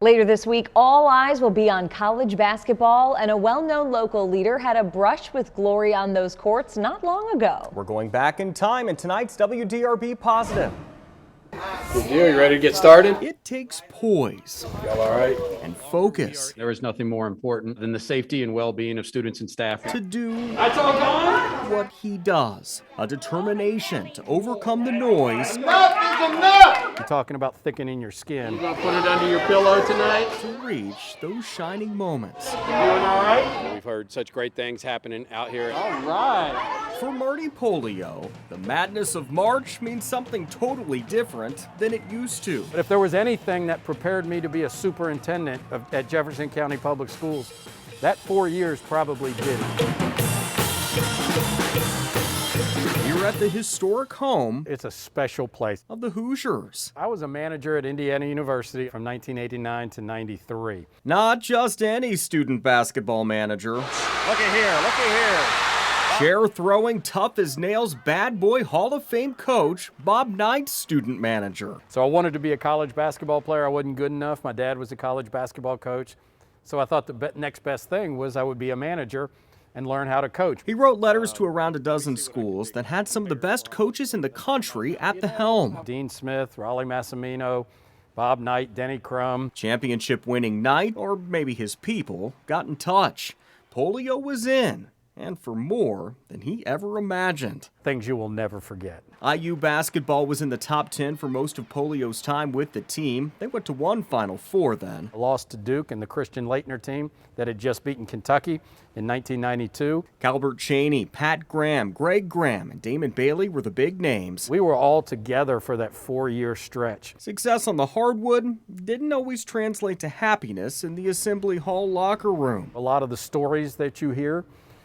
Later this week, all eyes will be on college basketball, and a well-known local leader had a brush with glory on those courts not long ago. We're going back in time in tonight's WDRB Positive. Good deal. You ready to get started? It takes poise. Y'all all right? And focus. There is nothing more important than the safety and well-being of students and staff. To do That's all gone? what he does. A determination to overcome the noise. Enough is enough! You're talking about thickening your skin. You gonna put it under your pillow tonight? To reach those shining moments. You doing all right? We've heard such great things happening out here. All right. For Marty Pollio, the madness of March means something totally different than it used to. But if there was anything that prepared me to be a superintendent at Jefferson County Public Schools, that 4 years probably did. Here at the historic home, It's a special place. of the Hoosiers. I was a manager at Indiana University from 1989 to 93. Not just any student basketball manager. Look at here, look at here. Chair-throwing, tough-as-nails, bad boy Hall of Fame coach, Bob Knight's student manager. So I wanted to be a college basketball player. I wasn't good enough. My dad was a college basketball coach. So I thought the next best thing was I would be a manager and learn how to coach. He wrote letters to around a dozen schools that had some of the best coaches in the country at the helm. Dean Smith, Raleigh Massimino, Bob Knight, Denny Crum. Championship-winning Knight, or maybe his people, got in touch. Pollio was in, and for more than he ever imagined. Things you will never forget. IU basketball was in the top 10 for most of Pollio's time with the team. They went to one Final Four then. I lost to Duke and the Christian Laettner team that had just beaten Kentucky in 1992. Calbert Cheney, Pat Graham, Greg Graham, and Damon Bailey were the big names. We were all together for that 4-year stretch. Success on the hardwood didn't always translate to happiness in the Assembly Hall locker room. A lot of the stories that you hear,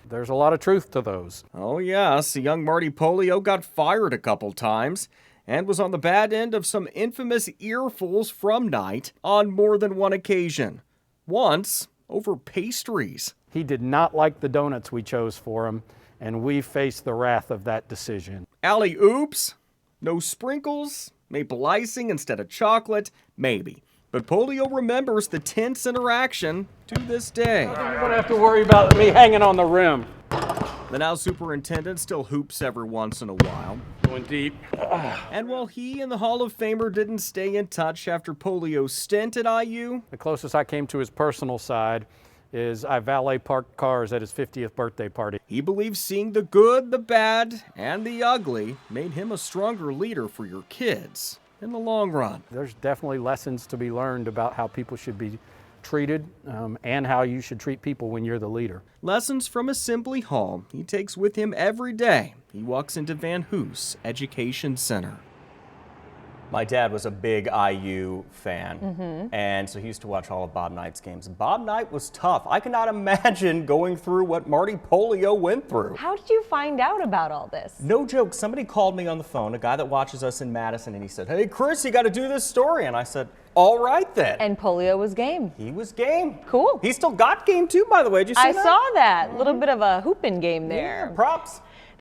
there's a lot of truth to those. Oh yes, young Marty Pollio got fired a couple times and was on the bad end of some infamous earfuls from Knight on more than one occasion. Once, over pastries. He did not like the donuts we chose for him, and we faced the wrath of that decision. Alley-oops? No sprinkles? Maple icing instead of chocolate? Maybe. But Pollio remembers the tense interaction to this day. You don't have to worry about me hanging on the rim. The now superintendent still hoops every once in a while. Going deep. And while he and the Hall of Famer didn't stay in touch after Pollio's stint at IU, The closest I came to his personal side is I valet parked cars at his 50th birthday party. he believes seeing the good, the bad, and the ugly made him a stronger leader for your kids in the long run. There's definitely lessons to be learned about how people should be treated and how you should treat people when you're the leader. Lessons from Assembly Hall he takes with him every day he walks into Van Hoos Education Center. My dad was a big IU fan, and so he used to watch all of Bob Knight's games. Bob Knight was tough. I cannot imagine going through what Marty Pollio went through. How did you find out about all this? No joke, somebody called me on the phone, a guy that watches us in Madison, and he said, "Hey Chris, you got to do this story." And I said, "All right then." And Pollio was game. He was game. Cool. He still got game too, by the way. Did you see I that? saw that. A little bit of a hooping game there. Yeah, props.